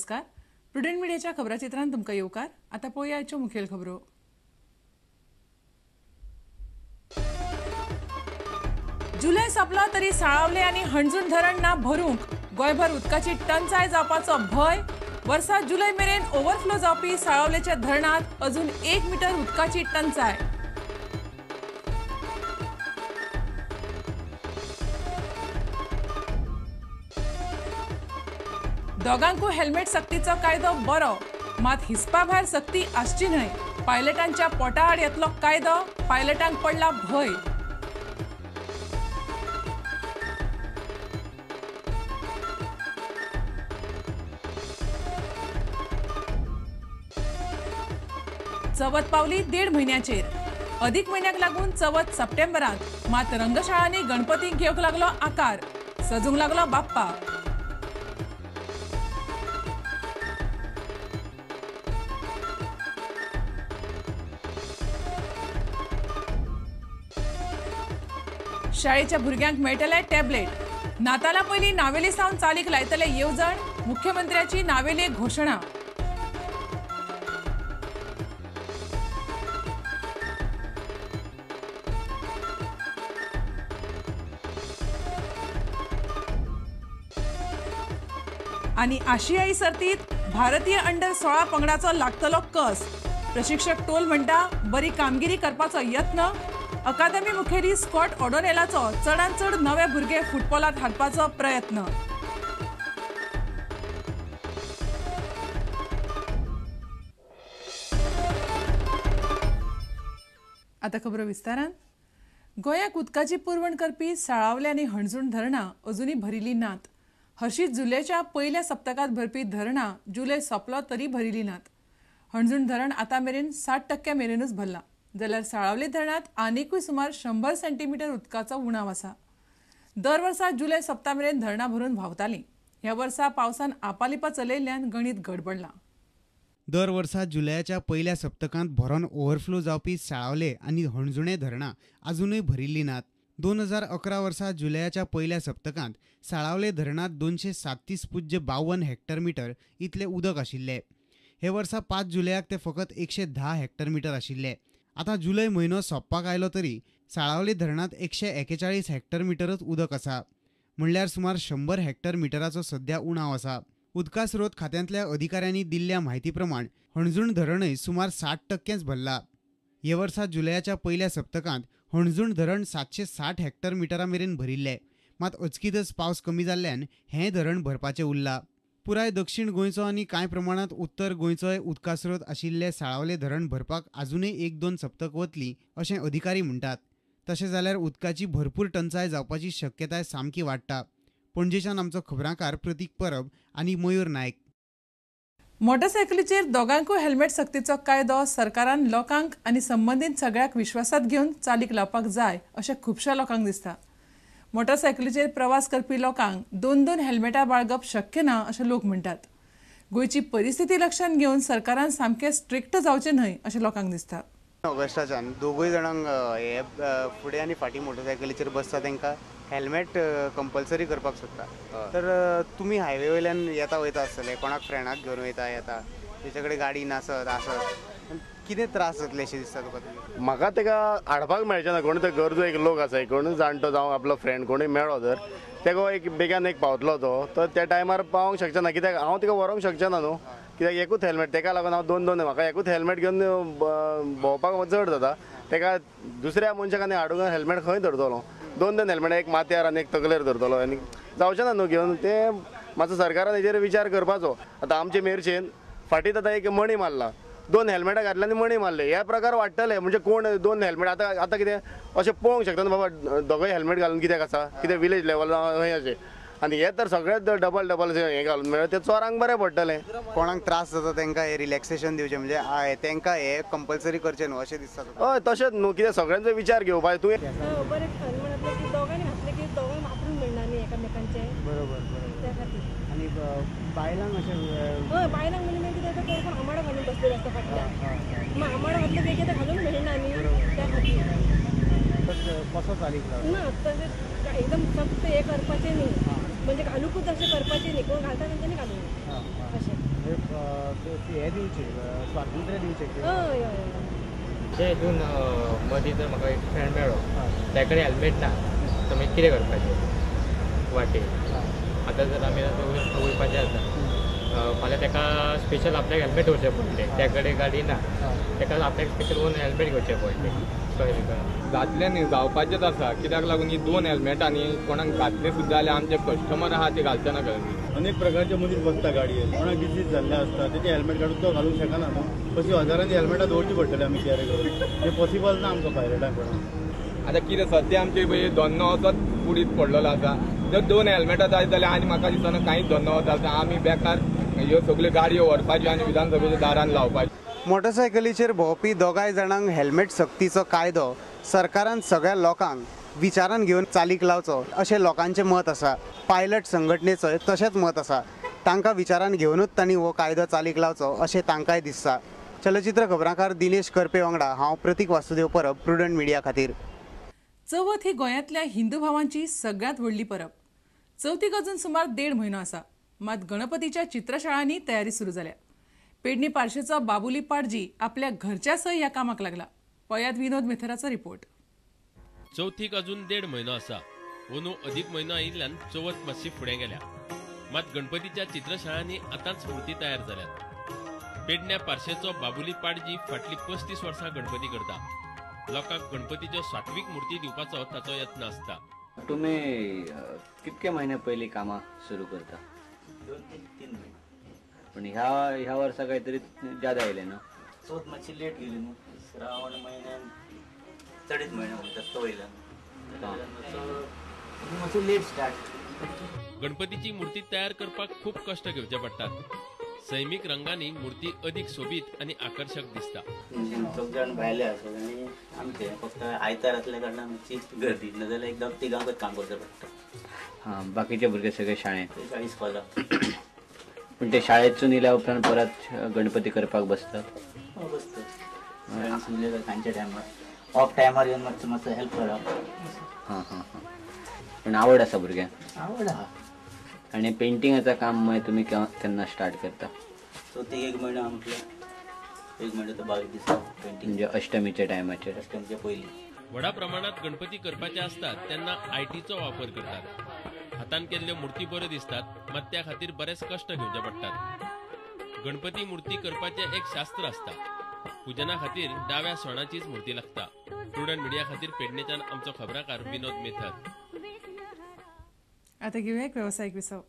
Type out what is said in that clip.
नमस्कार. प्रुडंट मिडियाच्या खबराचित्रांत तुमकां येवकार. आतां पळोवया आयच्यो मुखेल खबरो. जुलय सोंपलो तरी साळावले आनी हणजूण धरण ना भरूंक. गोंयभर उदकाची टंचाय जावपाचो भंय. वर्सा जुलय मेरेन ओव्हरफ्लो जावपी साळावलेच्या धरणांत अजून 1 मीटर उदकाची टंचाय. दोगांकूय हेल्मेट सक्तीचो कायदो बरो, मात हिसपा भायर सक्ती आसची न्हय. पायलटांच्या पोटा आड येतलो कायदो, पायलटांक पडला भंय. चवथ पावली 1.5 म्हयन्याचेर. अधिक म्हयन्याक लागून चवथ सप्टेंबरांत, मात रंगशाळांनी गणपतीक घेवंक लागलो आकार. सजूंक लागलो बाप्पा. शाळेच्या भुरग्यांक मेळटले टॅबलेट. नाताला पयलीं नावेली सावन चालीक लायतले येवजण. मुख्यमंत्र्याची नावेली घोशणा. आनी आशियाई सर्तीत भारतीय अंडर 16 पंगडाचो लागतलो कस. प्रशिक्षक टोल म्हणटा बरी कामगिरी करपाचो यत्न. अकादेमी मुखेली स्कॉट ऑडोनेलाचो चडांत चड नवे भुरगे फुटबॉलांत हाडपाचो प्रयत्न. आतां खबरो विस्तारान. गोंयाक उदकाची पुरवण करपी साळावले आनी हणजूण धरणां अजूनय भरिल्लीं नात. हरशीं जुलयाच्या पयल्या सप्तकांत भरपी धरणां जुलय सोंपलो तरी भरिल्लीं नात. हणजूण धरण आतां मेरेन 60% मेरेनूच भरलां. जाल्यार साळावले धरणांत आनीकूय सुमार 100 सेंटीमीटर उदकाचो उणाव आसा. दर वर्सा जुलय सोंपता मेरेन धरणां भरून व्हांवतालीं. ह्या वर्सा पावसान आपालिपा चलयल्ल्यान गणीत गडबडलां. दर वर्सा जुलयाच्या पयल्या सप्तकांत भरोन ओव्हरफ्लो जावपी साळावले आनी हणजुणे धरणां अजूनय भरिल्लीं नात. 2011 वर्सा जुलयाच्या पयल्या सप्तकांत साळावले धरणांत 237.52 हेक्टर इतले उदक आशिल्ले. हे वर्सा 5 जुलयाक ते फकत 110 हेक्टर आशिल्ले. आतां जुलय म्हयनो सोंपपाक आयलो तरी साळावले धरणांत 141 हेक्टर उदक आसा. म्हणल्यार सुमार 100 हेक्टर सध्या उणाव आसा. उदका स्रोत खात्यांतल्या अधिकाऱ्यांनी दिल्ल्या म्हायती प्रमाण हणजूण धरणय सुमार 60%च भरला. हे वर्सा जुलयाच्या पयल्या सप्तकांत हणजूण धरण 760 हेक्टर मेरेन भरिल्ले. मात अचकीतच पावस कमी जाल्ल्यान हें धरण भरपाचें उरलां. पुराय दक्षिण गोंयचो आनी कांय प्रमाणांत उत्तर गोंयचोय उदका स्रोत आशिल्ले साळावले धरण भरपाक अजूनय 1-2 सप्तक वतली अशें अधिकारी म्हणटात. तशें जाल्यार उदकाची भरपूर टंचाय जावपाची शक्यताय सामकी वाडटा. पणजेच्यान आमचो खबरांकार प्रतीक परब आनी मयूर नायक. मोटरसायकलीचेर दोगांकूय हेल्मेट सक्तीचो कायदो सरकारान लोकांक आनी संबंदीत सगळ्याक विश्वासात घेवन चालीक लावपाक जाय अशें खुबश्या लोकांक दिसता. मोटरसायकलीचेर प्रवास करपी लोकांक 2-2 हेल्मेटां बाळगप शक्य ना अशें लोक म्हणटात. गोंयची परिस्थिती लक्षांत घेवन सरकारान सामकें स्ट्रिक्ट जावचें न्हय अशें लोकांक दिसता. ऑगस्टाच्यान दोगूय जाणांक हे फुडें आनी फाटीं मोटरसायकलीचेर बसता तांकां हेल्मेट कंपल्सरी करपाक सोदता. तर तुमी हायवे वयल्यान येता वयता आसतले, कोणाक फ्रेंडाक घेवन वयता येता, तेचे कडेन गाडी नासत आसत, कितें त्रास जातले अशें दिसता तुका? म्हाका तेका हाडपाक मेळचें ना. कोण ते गरजो एक लोक आसा, कोण जाणटो जावं आपलो फ्रेंड कोणूय मेळ्ळो तर तेका एक बेगान एक पावतलो तो, तर त्या टायमार पावोंक शकचो ना. कित्याक हांव तिका व्हरोंक शकचो ना न्हू. कित्याक एकूच हेल्मेट, तेका लागून हांव 2-2 म्हाका एकूच हेल्मेट घेवन भोंवपाक चड जाता. तेका दुसऱ्या मनशाक आनी हाडूंक हेल्मेट खंय धरतलो? 2-2 हेल्मेट, एक माथ्यार आनी एक तकलेर धरतलो आनी जावचें ना न्हू घेवन. ते मातसो सरकारान हेजेर विचार करपाचो. आतां आमचे मेरशेन फाटींत आतां एक मणी मारला, 2 हेल्मेटां घातले आनी मणी मारले. हे प्रकार वाडटले. म्हणजे कोण 2 हेल्मेट आतां कितें अशें पळोवंक शकता न्हू बाबा दोगूय हेल्मेट घालून कित्याक आसा, कितें विलेज लेवल खंय अशें. आनी हे तर सगळेच डबल हे घालून मेळ्ळे ते चोरांक बरें पडटलें. कोणाक त्रास जाता तांकां हे रिलॅक्सेशन दिवचें, म्हणजे तांकां हे कंपल्सरी करचें न्हू अशें दिसता. हय तशेंच न्हू. कितें सगळ्यांचो विचार घेवपाक तुवें बरें म्हणत की दोगांनी घातले की दोगांक वापरून मेळना न्ही एकामेकांचे. बरोबर त्या खातीर. आनी बायलांक अशें हय बायलांक म्हणजे मागीर कितें जाता कोण आमाडो घालून बसलेलो आसता फाटल्यान. मग आमाडो घातलो की कितें घालूंक मेळना न्ही त्या खातीर. कसो चालीक ना तशें एकदम फक्त हे करपाचें न्ही, म्हणजे घालूंकूच अशें करपाचें न्ही. कोण घालता तेंच्यांनी घालूंक अशें. हे दिवचे स्वातंत्र्य दिवचे हय हय ते हितून मदीं जर म्हाका एक फ्रेंड मेळ्ळो त्या कडेन हेल्मेट ना तर मागीर कितें करपाचें वाटेर आतां जर आमी वयपाचें आसा फाल्यां ताका स्पेशल आपल्याक हेल्मेट घेवचें पडलें त्या कडेन गाडी ना ताका आपल्याक स्पेशल ओन हेल्मेट घेवचें पडलें कळ्ळें तुका घातलें न्ही जावपाचेंच आसा कित्याक लागून ही 2 हेल्मेटां न्ही कोणाक घातले सुद्दां जाल्यार आमचे कस्टमर आहा ते घालचेना गरजे अनेक प्रकारचे मनीस बसता गाडयेर कोणाक डिसीज जाल्ले आसता तेचे हेल्मेट काडून तो घालूंक शकना न्हू अशी हजारांनी हेल्मेटां दवरची पडटली आमी कॅरी करून ते पॉसिबल ना आमकां पायलटांक कोणाक आतां कितें सद्या आमचे पळय दोनो असोच कुडीत पडलेलो आसा जर 2 हेल्मेटां जाय जाल्यार आनी म्हाका दिसना कांयच दोनो जाता आमी बेकार ह्यो सगल्यो गाडयो व्हरपाच्यो आनी विधानसभेच्या दारान लावपाच्यो मोटरसायकलीचेर भोंवपी दोगांय जाणांक हेल्मेट सक्तीचो कायदो सरकारान सगळ्या लोकांक विचारान घेवन चालीक लावचो अशें लोकांचें मत आसा पायलट संघटनेचोय तशेंच मत आसा तांकां विचारान घेवनूच तांणी हो कायदो चालीक लावचो अशें तांकांय दिसता चलचित्र खबरांकार दिनेश करपे वांगडा हांव प्रतीक वासुदेव परब प्रुडंट मिडिया खातीर चवथ ही गोंयांतल्या हिंदू भावांची सगळ्यांत व्हडली परब चवथीक अजून सुमार 1.5 म्हयनो आसा मात गणपतीच्या चित्रशाळांनी तयारी सुरू जाल्या पेडणी पार्शेचो बाबुली पाडजी आपल्या घरच्या सय ह्या कामाक लागला पळयात विनोद मेथराचो रिपोर्ट चवथीक अजून 1.5 म्हयनो आसा अंदू अधिक म्हयनो आयिल्ल्यान चवथ मातशी फुडें गेल्या मात गणपतीच्या चित्रशाळांनी आतांच मुर्ती तयार जाल्यात पेडण्या पार्शेचो बाबुली पाडजी फाटली 35 वर्सां गणपती करता लोकांक गणपतीच्यो सात्वीक मुर्ती दिवपाचो ताचो यत्न आसता तुम्ही कितके महिने पयलीं कामां सुरू करता 2-3 महिने पण ह्या वर्सा काहीतरी ज्यादा आयले ना चवथ मातशी लेट गेली न्हू श्रावण म्हयन्यान चडीच म्हयने म्हणटात तो वयल्यान मातसो लेट स्टार्ट गणपतीची मुर्ती तयार करपाक खूप कष्ट घेवचे पडटात सैमीक रंगांनी मुर्ती अदीक सोबीत आणि आकर्षक दिसता सगळे जाण भायले आसत आनी आमचे फक्त आयतार असल्या कारणान मातशी गर्दी नाजाल्यार एकदम तिगांकच काम करचें पडटा हां बाकीचे भुरगे सगळे शाळेंत ते 40 कॉला पण ते शाळेतसून येयल्या उपरांत परत गणपती करपाक बसतात बसतात सुनले सांजच्या टायमार ऑफ टायमार येवन मातसो मातसो हेल्प करप हां हां हां पण आवड आसा भुरग्यांक आवड आहा आणि पेंटिंगाचं काम मागीर तुमी केन्ना स्टार्ट करता चवथीक 1 म्हयनो म्हटल्यार 1 म्हयनो तो 22 दीस पेंटींग म्हणजे अष्टमीच्या टायमाचेर अष्टमीच्या पयलीं व्हडा प्रमाणात गणपती करपाचे असतात त्यांना आयटीचो वापर करतात हातान केल्ल्यो मूर्ती बऱ्यो दिसतात मात त्या खातीर बरेच कष्ट घेवचे पडटात गणपती मूर्ती करपाचें एक शास्त्र आसता पूजना खातीर दाव्या सोणाचीच मूर्ती लागता प्रुडंट मिडिया खातीर पेडणेच्यान आमचो खबराकार विनोद मेथर आता घेऊया एक व्यावसायिक विसव